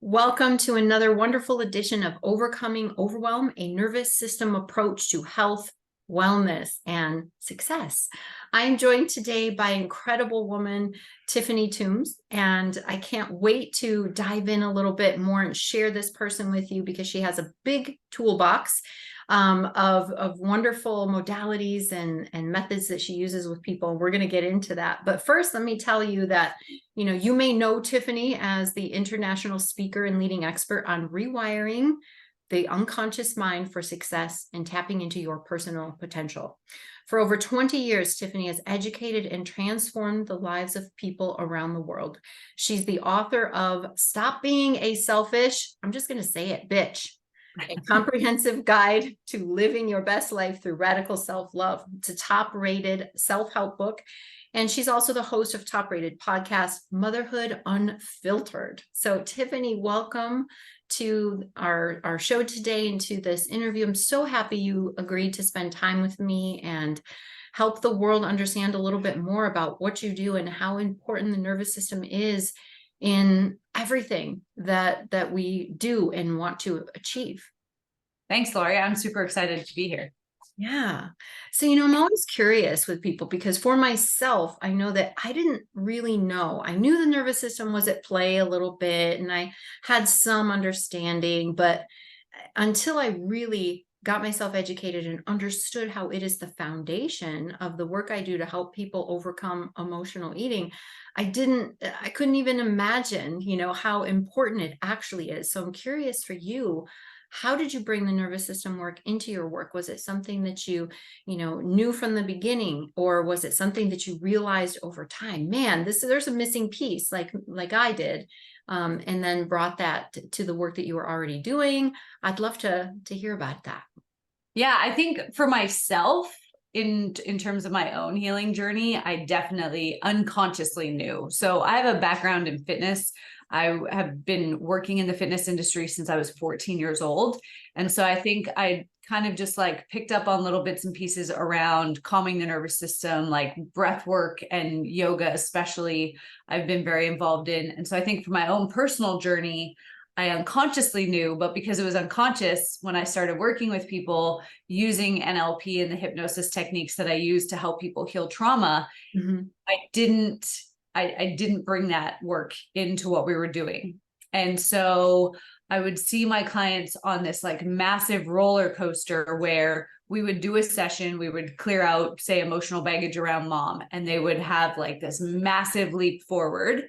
Welcome to another wonderful edition of Overcoming Overwhelm, a nervous system approach to health, wellness, and success. I am joined today by incredible woman, Tiffany Toombs, and I can't wait to dive in a little bit more and share this person with you because she has a big toolbox of wonderful modalities and methods that she uses with people. We're going to get into that. But first, let me tell you that, you may know Tiffany as the international speaker and leading expert on rewiring the unconscious mind for success and tapping into your personal potential. For over 20 years, Tiffany has educated and transformed the lives of people around the world. She's the author of Stop Being a Selfish, I'm just going to say it, bitch. A comprehensive guide to living your best life through radical self-love. It's a top-rated self-help book. And she's also the host of top-rated podcast, Motherhood Unfiltered. So Tiffany, welcome to our show today and to this interview. I'm so happy you agreed to spend time with me and help the world understand a little bit more about what you do and how important the nervous system is in everything that we do and want to achieve. Thanks, Lori. I'm super excited to be here. Yeah. So, I'm always curious with people because for myself, I know that I didn't really know. I knew the nervous system was at play a little bit and I had some understanding, but until I really got myself educated and understood how it is the foundation of the work I do to help people overcome emotional eating, I couldn't even imagine, how important it actually is. So I'm curious for you, how did you bring the nervous system work into your work? Was it something that you knew from the beginning, or was it something that you realized over time? Man, there's a missing piece, like I did, and then brought that to the work that you were already doing. I'd love to hear about that. Yeah, I think for myself, in terms of my own healing journey, I definitely unconsciously knew. So I have a background in fitness. I have been working in the fitness industry since I was 14 years old. And so I think I kind of just picked up on little bits and pieces around calming the nervous system, like breath work and yoga, especially, I've been very involved in. And so I think for my own personal journey, I unconsciously knew, but because it was unconscious, when I started working with people using NLP and the hypnosis techniques that I use to help people heal trauma, I didn't bring that work into what we were doing. And so I would see my clients on this massive roller coaster where we would do a session, we would clear out, say, emotional baggage around mom, and they would have this massive leap forward.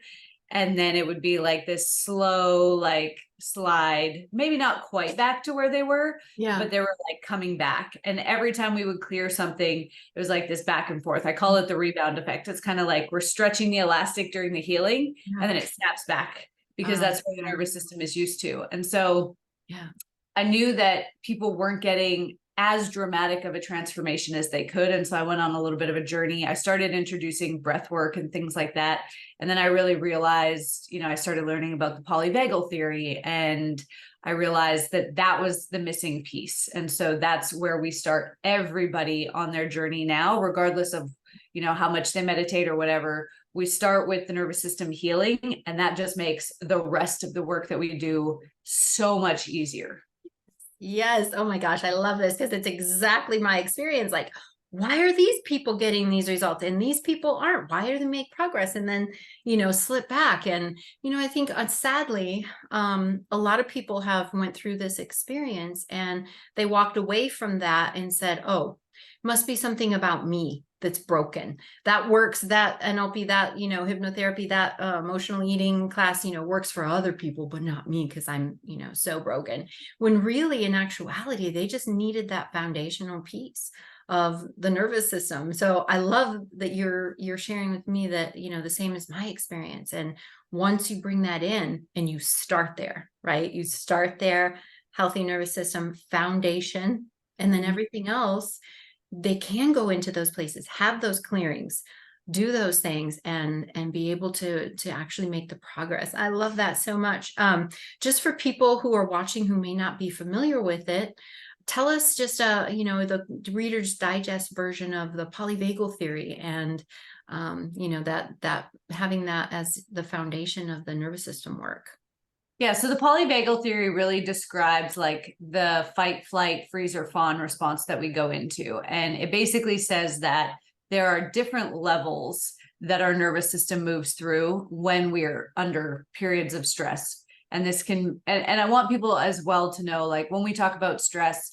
And then it would be this slow, slide, maybe not quite back to where they were, but they were coming back. And every time we would clear something, it was this back and forth. I call it the rebound effect. It's kind of we're stretching the elastic during the healing, and then it snaps back because that's what the nervous system is used to. And so I knew that people weren't getting as dramatic of a transformation as they could. And so I went on a little bit of a journey. I started introducing breath work and things like that. And then I really realized, I started learning about the polyvagal theory, and I realized that was the missing piece. And so that's where we start everybody on their journey now, regardless of, how much they meditate or whatever. We start with the nervous system healing, and that just makes the rest of the work that we do so much easier. Yes. Oh my gosh. I love this because it's exactly my experience. Why are these people getting these results and these people aren't? Why do they make progress and then, slip back? And, I think sadly, a lot of people have went through this experience and they walked away from that and said, oh, must be something about me that's broken. That works, that NLP, that, hypnotherapy, that emotional eating class, works for other people, but not me because I'm, so broken. When really, in actuality, they just needed that foundational piece of the nervous system. So I love that you're sharing with me that, the same as my experience. And once you bring that in and you start there, right? You start there, healthy nervous system foundation, and then everything else, they can go into those places, have those clearings, do those things, and be able to actually make the progress. I love that so much. Just for people who are watching who may not be familiar with it, tell us just the Reader's Digest version of the polyvagal theory and that having that as the foundation of the nervous system work. Yeah, so the polyvagal theory really describes like the fight, flight, freeze, or fawn response that we go into. And it basically says that there are different levels that our nervous system moves through when we're under periods of stress. And this can, and I want people as well to know, like when we talk about stress,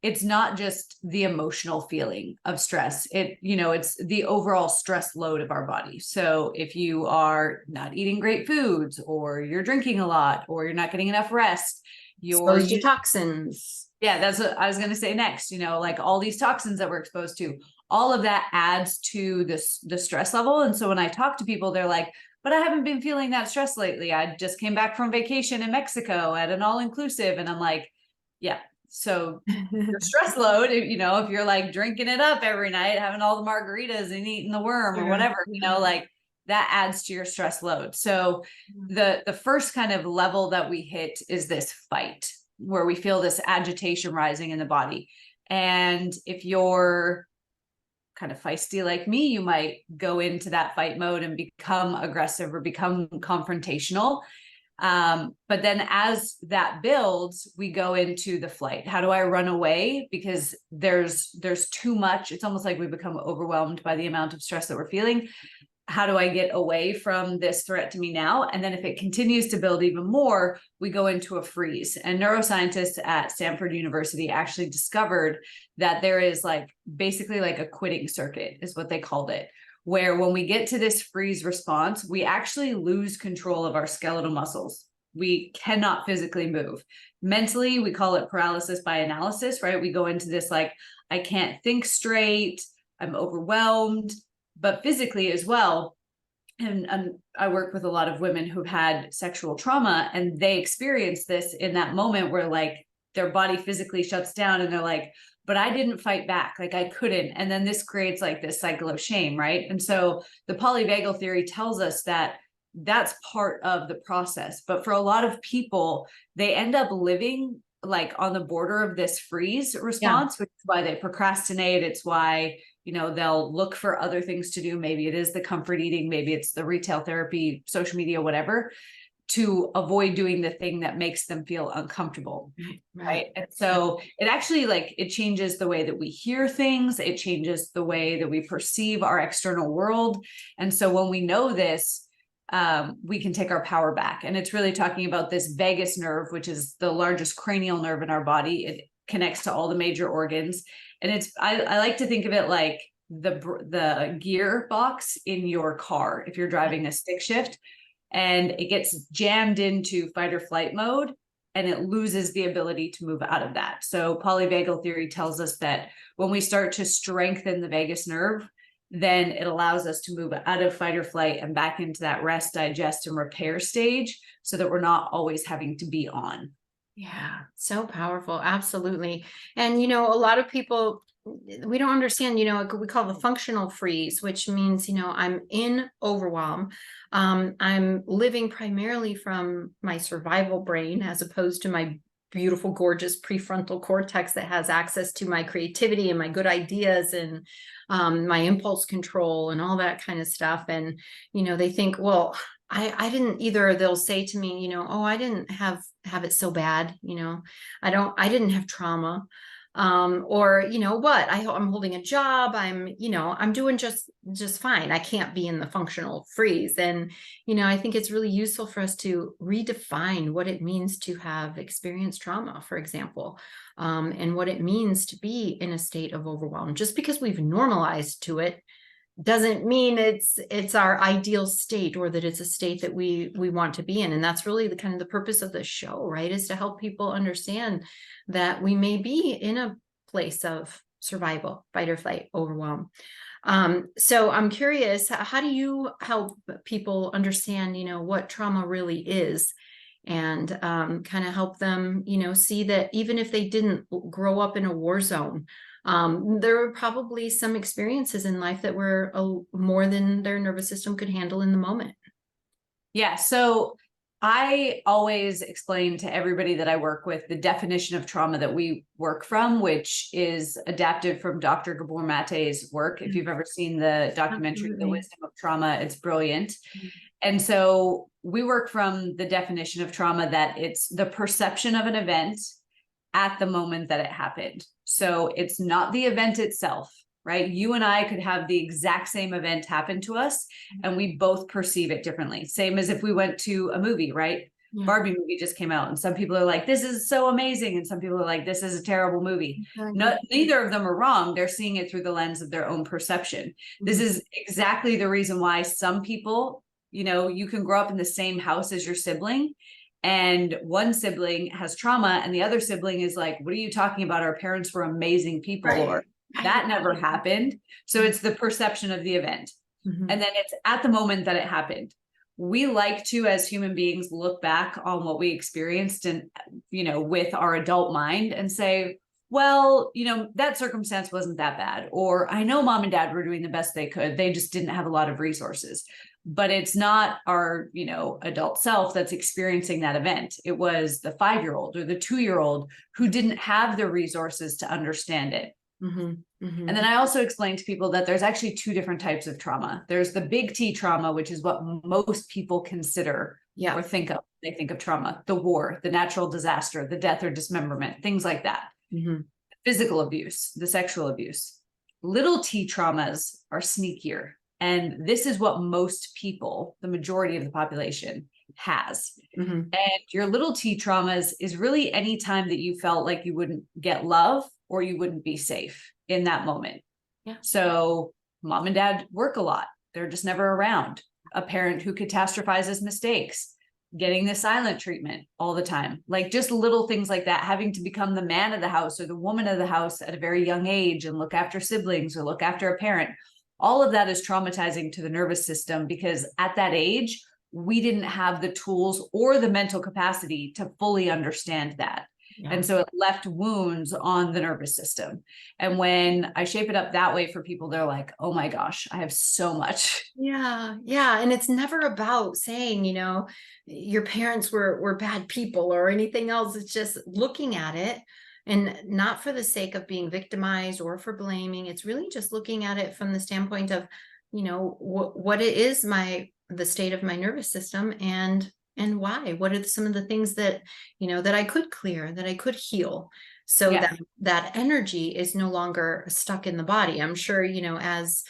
it's not just the emotional feeling of stress. It's the overall stress load of our body. So if you are not eating great foods, or you're drinking a lot, or you're not getting enough rest, Exposed to toxins. yeah, that's what I was going to say next. Like all these toxins that we're exposed to, all of that adds to the stress level. And so when I talk to people, they're like, but I haven't been feeling that stress lately. I just came back from vacation in Mexico at an all-inclusive. And I'm like, yeah, so your stress load, if you're like drinking it up every night, having all the margaritas and eating the worm or whatever, like that adds to your stress load. So the first kind of level that we hit is this fight, where we feel this agitation rising in the body. And if you're kind of feisty like me, you might go into that fight mode and become aggressive or become confrontational. But then as that builds, we go into the flight. How do I run away? Because there's too much. It's almost like we become overwhelmed by the amount of stress that we're feeling. How do I get away from this threat to me now? And then if it continues to build even more, we go into a freeze. And neuroscientists at Stanford University actually discovered that there is basically like a quitting circuit is what they called it, where when we get to this freeze response, we actually lose control of our skeletal muscles. We cannot physically move. Mentally, we call it paralysis by analysis, right? We go into this I can't think straight, I'm overwhelmed. But physically as well. And I work with a lot of women who've had sexual trauma, and they experience this in that moment where their body physically shuts down and they're like, but I didn't fight back. I couldn't. And then this creates this cycle of shame, right? And so the polyvagal theory tells us that that's part of the process. But for a lot of people, they end up living on the border of this freeze response, which is why they procrastinate. It's why they'll look for other things to do. Maybe it is the comfort eating, maybe it's the retail therapy, social media, whatever, to avoid doing the thing that makes them feel uncomfortable. Right. And so it actually it changes the way that we hear things. It changes the way that we perceive our external world. And so when we know this, we can take our power back. And it's really talking about this vagus nerve, which is the largest cranial nerve in our body. It connects to all the major organs. And I like to think of it like the gear box in your car. If you're driving a stick shift and it gets jammed into fight or flight mode, and it loses the ability to move out of that. So polyvagal theory tells us that when we start to strengthen the vagus nerve, then it allows us to move out of fight or flight and back into that rest, digest, and repair stage, so that we're not always having to be on. Yeah, so powerful. Absolutely. And, a lot of people, we don't understand, we call the functional freeze, which means, I'm in overwhelm. I'm living primarily from my survival brain, as opposed to my beautiful, gorgeous prefrontal cortex that has access to my creativity and my good ideas and my impulse control and all that kind of stuff. And, they think, well, I didn't either. They'll say to me, oh, I didn't have it so bad. I didn't have trauma. Or, what, I'm holding a job. I'm doing just fine. I can't be in the functional freeze. And, I think it's really useful for us to redefine what it means to have experienced trauma, for example, and what it means to be in a state of overwhelm. Just because we've normalized to it doesn't mean it's our ideal state, or that it's a state that we want to be in. And that's really the kind of the purpose of the show, right? Is to help people understand that we may be in a place of survival, fight or flight, overwhelm. So I'm curious, how do you help people understand, what trauma really is, and kind of help them, see that even if they didn't grow up in a war zone, there were probably some experiences in life that were more than their nervous system could handle in the moment. Yeah. So I always explain to everybody that I work with the definition of trauma that we work from, which is adapted from Dr. Gabor Mate's work. If you've ever seen the documentary, The Absolutely. Wisdom of Trauma, it's brilliant. Mhm. And so we work from the definition of trauma that it's the perception of an event at the moment that it happened. So it's not the event itself, right? You and I could have the exact same event happen to us and we both perceive it differently. Same as if we went to a movie, right? Yeah, Barbie movie just came out and some people are like, this is so amazing. And some people are like, this is a terrible movie. exactly. Neither of them are wrong. They're seeing it through the lens of their own perception. This Mhm. is exactly the reason why some people, you can grow up in the same house as your sibling and one sibling has trauma and the other sibling is like, what are you talking about? Our parents were amazing people, Right. or that never happened. So it's the perception of the event. Mhm. And then it's at the moment that it happened. We like to, as human beings, look back on what we experienced and, with our adult mind and say, well, that circumstance wasn't that bad. Or I know mom and dad were doing the best they could. They just didn't have a lot of resources. But it's not our, adult self that's experiencing that event. It was the 5-year-old or the 2-year-old who didn't have the resources to understand it. Mhm. Mhm. And then I also explain to people that there's actually 2 different types of trauma. There's the big T trauma, which is what most people consider Yeah. or think of. They think of trauma, the war, the natural disaster, the death or dismemberment, things like that. Mhm. Physical abuse, the sexual abuse. Little T traumas are sneakier. And this is what most people, the majority of the population, has. Mhm. And your little T traumas is really any time that you felt like you wouldn't get love or you wouldn't be safe in that moment. Yeah. So mom and dad work a lot. They're just never around. A parent who catastrophizes mistakes, getting the silent treatment all the time, like just little things like that, having to become the man of the house or the woman of the house at a very young age and look after siblings or look after a parent. All of that is traumatizing to the nervous system because at that age, we didn't have the tools or the mental capacity to fully understand that. Yeah. And so it left wounds on the nervous system. And when I shape it up that way for people, they're like, oh my gosh, I have so much. Yeah. Yeah. And it's never about saying, your parents were bad people or anything else. It's just looking at it, and not for the sake of being victimized or for blaming. It's really just looking at it from the standpoint of, what it is, the state of my nervous system, and why. What are some of the things that, that I could clear, that I could heal, so Yeah. that energy is no longer stuck in the body. I'm sure, as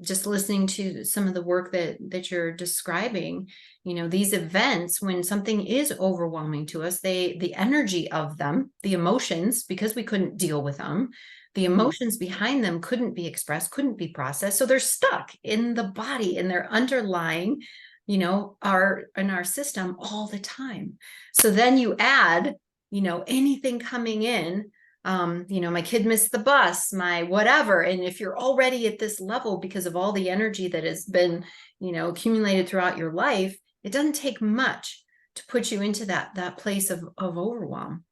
just listening to some of the work that you're describing, these events, when something is overwhelming to us, the energy of them, the emotions, because we couldn't deal with them, the emotions behind them couldn't be expressed, couldn't be processed, so they're stuck in the body and they're underlying, our in our system all the time. So then you add, anything coming in, my kid missed the bus, my whatever. And if you're already at this level because of all the energy that has been, accumulated throughout your life, it doesn't take much to put you into that place of overwhelm.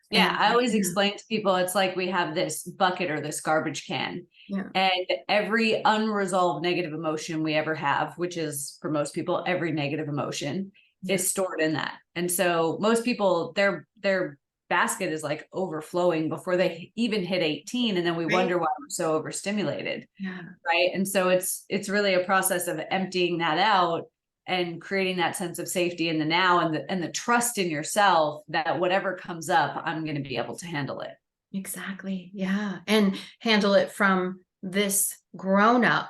Yeah, And I always explain to people, it's like we have this bucket or this garbage can, yeah, and every unresolved negative emotion we ever have, which is for most people, every negative emotion is stored in that. And so most people, their basket is like overflowing before they even hit 18. And then we right. wonder why we're so overstimulated. Yeah. Right. And so it's really a process of emptying that out and creating that sense of safety in the now and the trust in yourself that whatever comes up, I'm going to be able to handle it. Exactly. Yeah. And handle it from this grown up,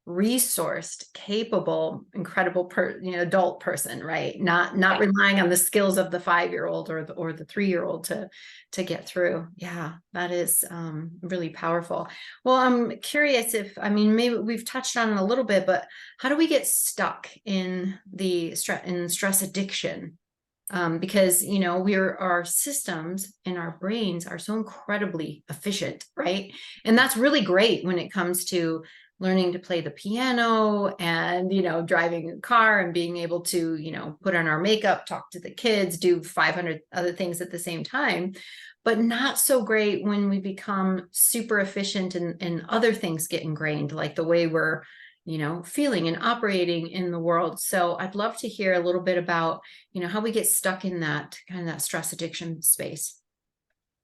resourced, capable, incredible adult person, right? Not relying on the skills of the 5-year-old or the 3-year-old to get through. Yeah, that is really powerful. Well, I'm curious maybe we've touched on it a little bit, but how do we get stuck in the stress addiction? Because our systems and our brains are so incredibly efficient, right? And that's really great when it comes to learning to play the piano and driving a car and being able to put on our makeup, talk to the kids, do 500 other things at the same time. But not so great when we become super efficient and other things get ingrained, like the way we're feeling and operating in the world. So I'd love to hear a little bit about, how we get stuck in that kind of that stress addiction space.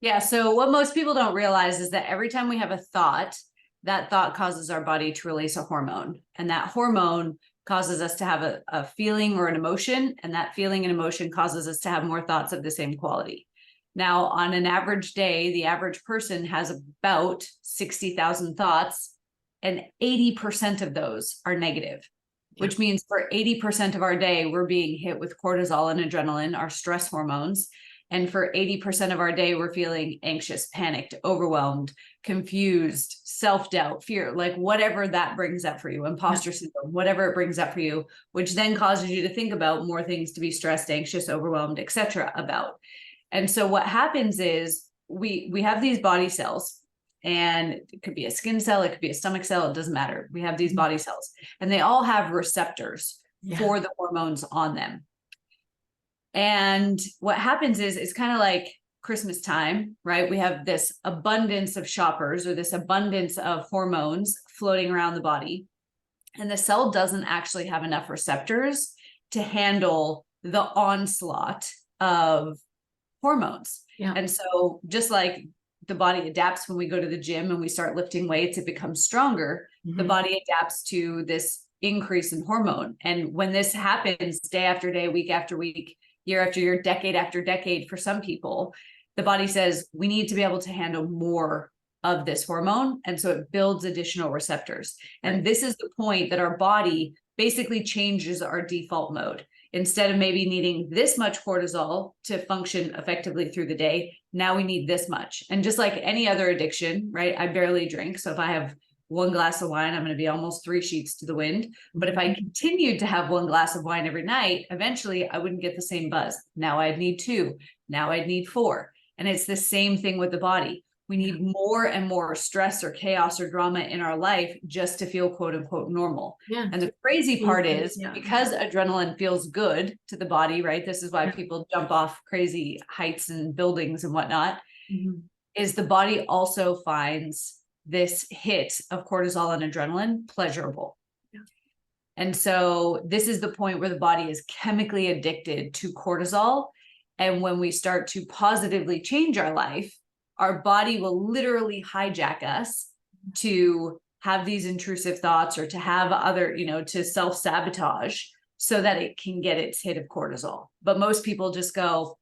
Yeah. So what most people don't realize is that every time we have a thought, that thought causes our body to release a hormone, and that hormone causes us to have a feeling or an emotion, and that feeling and emotion causes us to have more thoughts of the same quality. Now, on an average day, the average person has about 60,000 thoughts, and 80% of those are negative, which means for 80% of our day, we're being hit with cortisol and adrenaline, our stress hormones. And for 80% of our day, we're feeling anxious, panicked, overwhelmed, confused, self-doubt, fear, like whatever that brings up for you, imposter syndrome, whatever it brings up for you, which then causes you to think about more things to be stressed, anxious, overwhelmed, etc. about. And so what happens is we have these body cells, and it could be a skin cell, it could be a stomach cell, it doesn't matter. We have these body cells, and they all have receptors for the hormones on them. And what happens is it's kind of like Christmas time, right? We have this abundance of shoppers, or this abundance of hormones floating around the body. And the cell doesn't actually have enough receptors to handle the onslaught of hormones. Yeah. And so just like the body adapts when we go to the gym and we start lifting weights, it becomes stronger. The body adapts to this increase in hormone. And when this happens day after day, week after week, year after year, decade after decade, for some people, the body says, we need to be able to handle more of this hormone. And so it builds additional receptors. And this is the point that our body basically changes our default mode. Instead of maybe needing this much cortisol to function effectively through the day, now we need this much. And just like any other addiction, right? I barely drink. So if I have one glass of wine, I'm going to be almost 3 sheets to the wind. But if I continued to have one glass of wine every night, eventually I wouldn't get the same buzz. Now I'd need 2. Now I'd need 4. And it's the same thing with the body. We need more and more stress or chaos or drama in our life just to feel quote unquote normal. Yeah. And the crazy part is because adrenaline feels good to the body, right? This is why people jump off crazy heights and buildings and whatnot, is the body also finds this hit of cortisol and adrenaline pleasurable. Yeah. And so this is the point where the body is chemically addicted to cortisol. And when we start to positively change our life, our body will literally hijack us to have these intrusive thoughts or to have other, to self-sabotage so that it can get its hit of cortisol. But most people just go,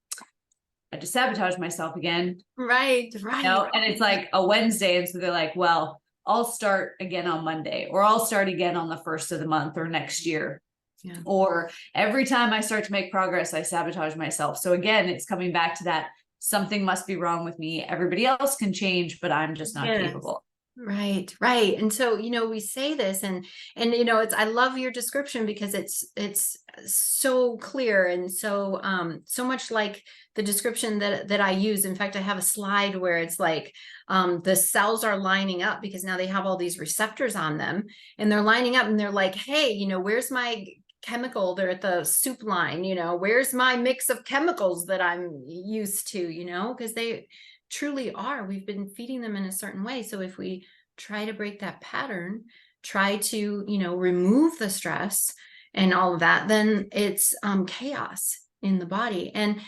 I just sabotage myself again. Right. And it's like a Wednesday. And so they're like, well, I'll start again on Monday, or I'll start again on the 1st of the month or next year. Yeah. Or every time I start to make progress, I sabotage myself. So again, it's coming back to that something must be wrong with me. Everybody else can change, but I'm just not capable. Right. And so, we say this and I love your description because it's so clear and so much like the description that I use. In fact, I have a slide where it's like the cells are lining up because now they have all these receptors on them and they're lining up and they're like, hey, where's my chemical? They're at the soup line, where's my mix of chemicals that I'm used to, because they truly are. We've been feeding them in a certain way. So if we try to break that pattern, try to, remove the stress and all of that, then it's chaos in the body. And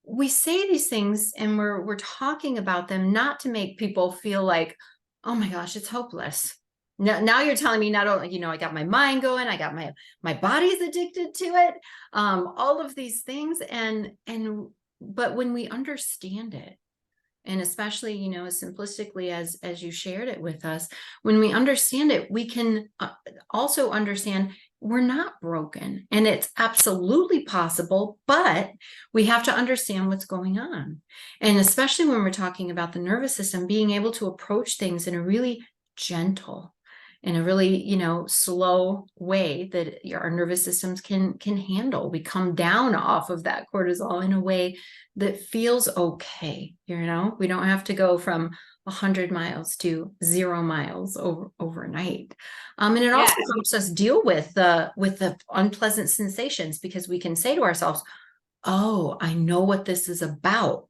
we say these things and we're talking about them not to make people feel like, oh my gosh, it's hopeless. Now you're telling me not only, I got my mind going, I got my body's addicted to it, all of these things. But when we understand it, and especially, as simplistically as you shared it with us, when we understand it, we can also understand we're not broken and it's absolutely possible, but we have to understand what's going on. And especially when we're talking about the nervous system, being able to approach things in a really gentle, in a really, slow way that our nervous systems can handle. We come down off of that cortisol in a way that feels okay. We don't have to go from 100 miles to 0 miles overnight. And it also helps us deal with the unpleasant sensations because we can say to ourselves, oh, I know what this is about.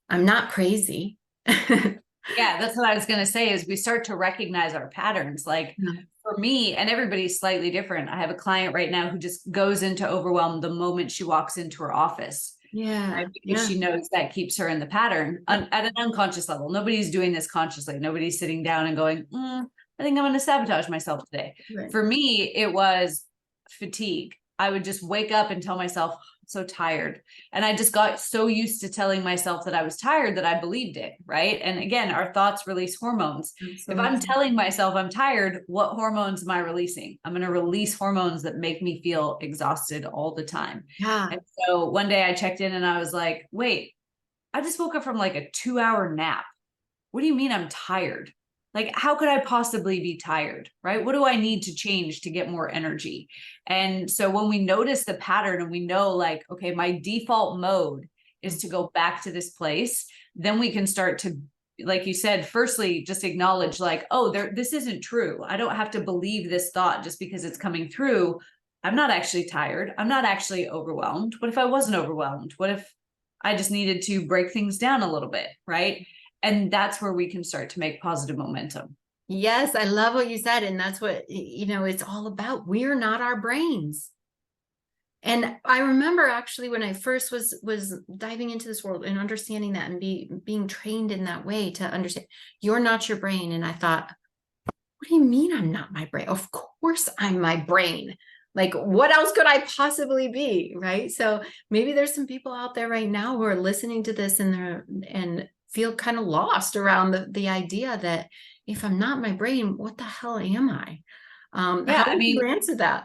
I'm not crazy. Yeah, that's what I was going to say is we start to recognize our patterns. Like for me, and everybody's slightly different. I have a client right now who just goes into overwhelm the moment she walks into her office. Yeah. Right? Because she knows that keeps her in the pattern at an unconscious level. Nobody's doing this consciously. Nobody's sitting down and going, I think I'm going to sabotage myself today. Right. For me, it was fatigue. I would just wake up and tell myself, I'm so tired. And I just got so used to telling myself that I was tired that I believed it. Right. And again, our thoughts release hormones. If I'm telling myself I'm tired, what hormones am I releasing? I'm going to release hormones that make me feel exhausted all the time. Yeah. And so one day I checked in and I was like, wait, I just woke up from like a 2-hour nap. What do you mean I'm tired? Like, how could I possibly be tired? Right? What do I need to change to get more energy? And so when we notice the pattern and we know like, okay, my default mode is to go back to this place, then we can start to, like you said, firstly, just acknowledge like, oh, this isn't true. I don't have to believe this thought just because it's coming through. I'm not actually tired. I'm not actually overwhelmed. What if I wasn't overwhelmed? What if I just needed to break things down a little bit, right? And that's where we can start to make positive momentum. Yes, I love what you said. And that's what, it's all about. We're not our brains. And I remember actually when I first was diving into this world and understanding that and being trained in that way to understand you're not your brain. And I thought, what do you mean I'm not my brain? Of course I'm my brain. Like, what else could I possibly be? Right. So maybe there's some people out there right now who are listening to this and feel kind of lost around the idea that if I'm not my brain, what the hell am I? Yeah, how would you answer that?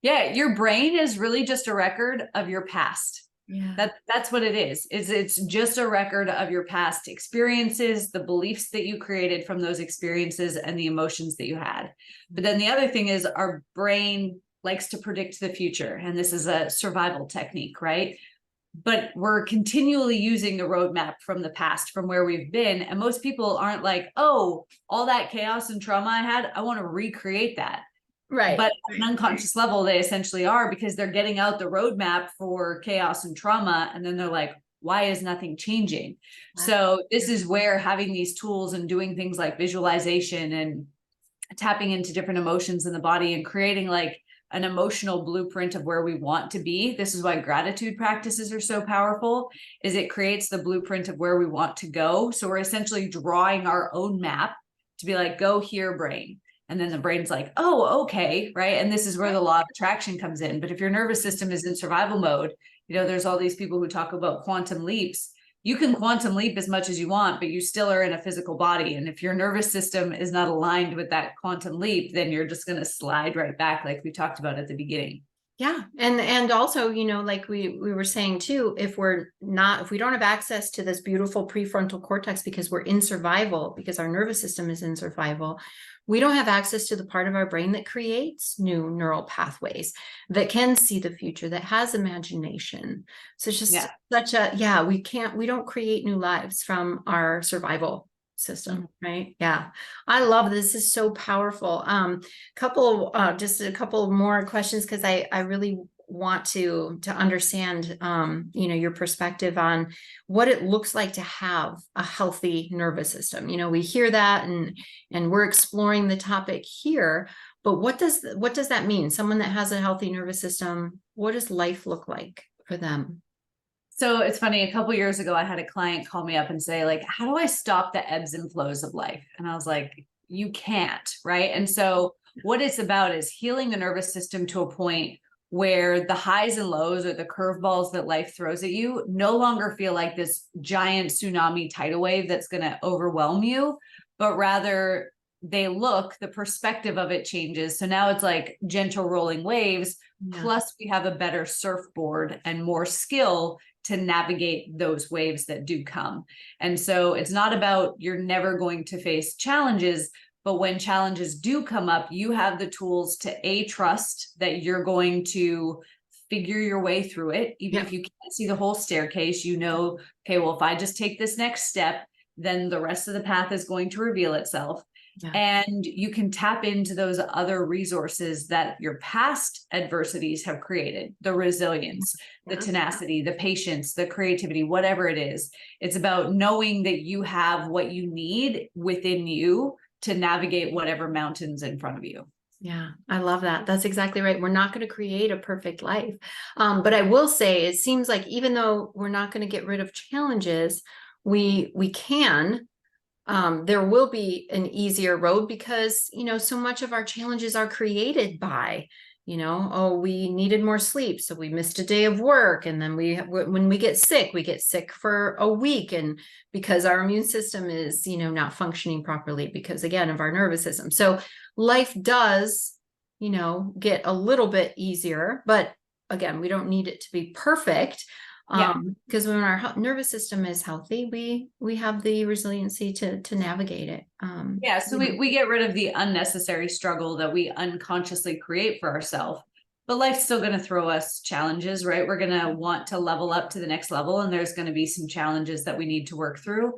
Yeah, your brain is really just a record of your past. Yeah. That's what it is. It's just a record of your past experiences, the beliefs that you created from those experiences, and the emotions that you had. But then the other thing is our brain likes to predict the future. And this is a survival technique, right? But we're continually using the roadmap from the past, from where we've been. And most people aren't like, oh, all that chaos and trauma I had, I want to recreate that. Right. But at an unconscious level, they essentially are, because they're getting out the roadmap for chaos and trauma. And then they're like, why is nothing changing? So this is where having these tools and doing things like visualization and tapping into different emotions in the body and creating like an emotional blueprint of where we want to be. This is why gratitude practices are so powerful, is it creates the blueprint of where we want to go. So we're essentially drawing our own map to be like, go here, brain. And then the brain's like, oh, okay, right? And this is where the law of attraction comes in. But if your nervous system is in survival mode, there's all these people who talk about quantum leaps. You can quantum leap as much as you want, but you still are in a physical body. And if your nervous system is not aligned with that quantum leap, then you're just going to slide right back, like we talked about at the beginning. Yeah. And also, like we were saying too, if we don't have access to this beautiful prefrontal cortex because we're in survival, because our nervous system is in survival, we don't have access to the part of our brain that creates new neural pathways, that can see the future, that has imagination. So it's just we don't create new lives from our survival system, right? Yeah. I love this. This is so powerful. Just a couple more questions, because I really want to understand your perspective on what it looks like to have a healthy nervous system. We hear that and we're exploring the topic here, but what does that mean? Someone that has a healthy nervous system, what does life look like for them? So it's funny, a couple of years ago, I had a client call me up and say, like, how do I stop the ebbs and flows of life? And I was like, you can't, right? And so what it's about is healing the nervous system to a point where the highs and lows, or the curveballs that life throws at you, no longer feel like this giant tsunami tidal wave that's going to overwhelm you, but rather the perspective of it changes. So now it's like gentle rolling waves, plus we have a better surfboard and more skill to navigate those waves that do come. And so it's not about you're never going to face challenges, but when challenges do come up, you have the tools to trust that you're going to figure your way through it. Even if you can't see the whole staircase, okay, well, if I just take this next step, then the rest of the path is going to reveal itself. Yeah. And you can tap into those other resources that your past adversities have created, the resilience, the tenacity, the patience, the creativity, whatever it is. It's about knowing that you have what you need within you to navigate whatever mountains in front of you. Yeah, I love that. That's exactly right. We're not going to create a perfect life. But I will say it seems like even though we're not going to get rid of challenges, we can there will be an easier road because, so much of our challenges are created by, oh, we needed more sleep. So we missed a day of work. And then when we get sick for a week. And because our immune system is, not functioning properly because again, of our nervous system. So life does, get a little bit easier, but again, we don't need it to be perfect. Yeah. Because when our nervous system is healthy, we have the resiliency to navigate it. Yeah. So we get rid of the unnecessary struggle that we unconsciously create for ourselves. But life's still going to throw us challenges, right? We're going to want to level up to the next level, and there's going to be some challenges that we need to work through.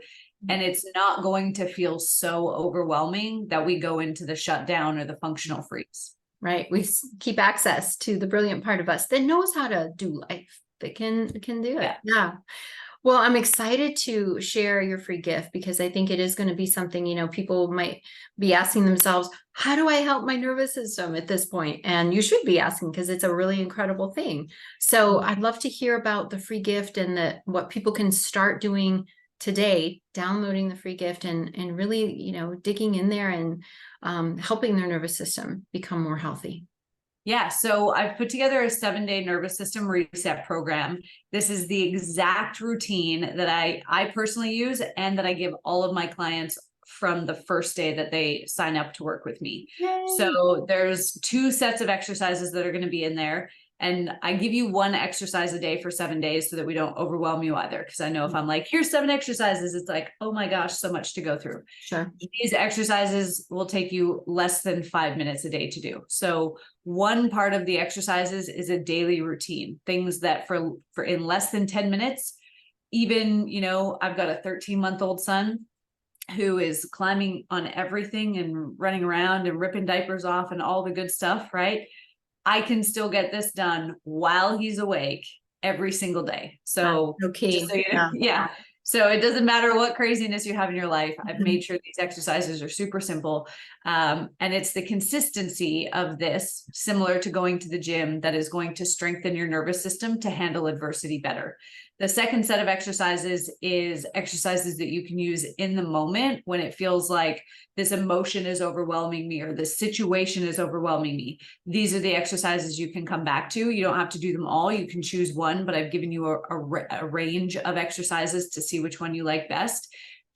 And it's not going to feel so overwhelming that we go into the shutdown or the functional freeze. Right. We keep access to the brilliant part of us that knows how to do life, that can do it. Yeah. Well, I'm excited to share your free gift because I think it is going to be something, people might be asking themselves, how do I help my nervous system at this point? And you should be asking because it's a really incredible thing. So I'd love to hear about the free gift and what people can start doing today, downloading the free gift and really, digging in there and helping their nervous system become more healthy. Yeah, so I've put together a 7-day nervous system reset program. This is the exact routine that I personally use and that I give all of my clients from the first day that they sign up to work with me. Yay. So there's 2 sets of exercises that are going to be in there. And I give you 1 exercise a day for 7 days so that we don't overwhelm you either. Because I know if I'm like, here's 7 exercises, it's like, oh my gosh, so much to go through. Sure. These exercises will take you less than 5 minutes a day to do. So one part of the exercises is a daily routine, things that for in less than 10 minutes, even, I've got a 13-month-old son who is climbing on everything and running around and ripping diapers off and all the good stuff, right? I can still get this done while he's awake every single day. So, okay. Just so you know, yeah. So it doesn't matter what craziness you have in your life. I've made sure these exercises are super simple. And it's the consistency of this, similar to going to the gym, that is going to strengthen your nervous system to handle adversity better. The second set of exercises is exercises that you can use in the moment when it feels like this emotion is overwhelming me or this situation is overwhelming me. These are the exercises you can come back to. You don't have to do them all. You can choose one, but I've given you a range of exercises to see which one you like best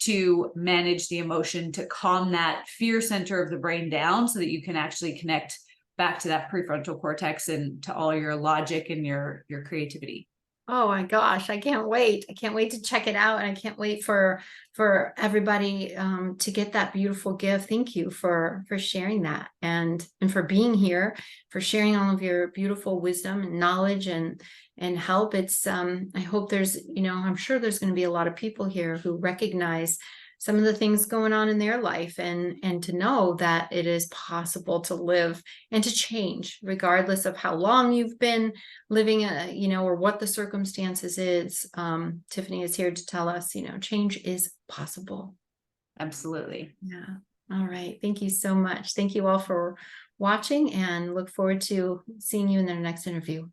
to manage the emotion, to calm that fear center of the brain down so that you can actually connect back to that prefrontal cortex and to all your logic and your creativity. Oh my gosh, I can't wait. I can't wait to check it out. And I can't wait for everybody to get that beautiful gift. Thank you for sharing that and for being here, for sharing all of your beautiful wisdom and knowledge and help. It's I hope there's, I'm sure there's going to be a lot of people here who recognize some of the things going on in their life and to know that it is possible to live and to change regardless of how long you've been living, or what the circumstances is. Tiffany is here to tell us, change is possible. Absolutely. Yeah. All right. Thank you so much. Thank you all for watching and look forward to seeing you in the next interview.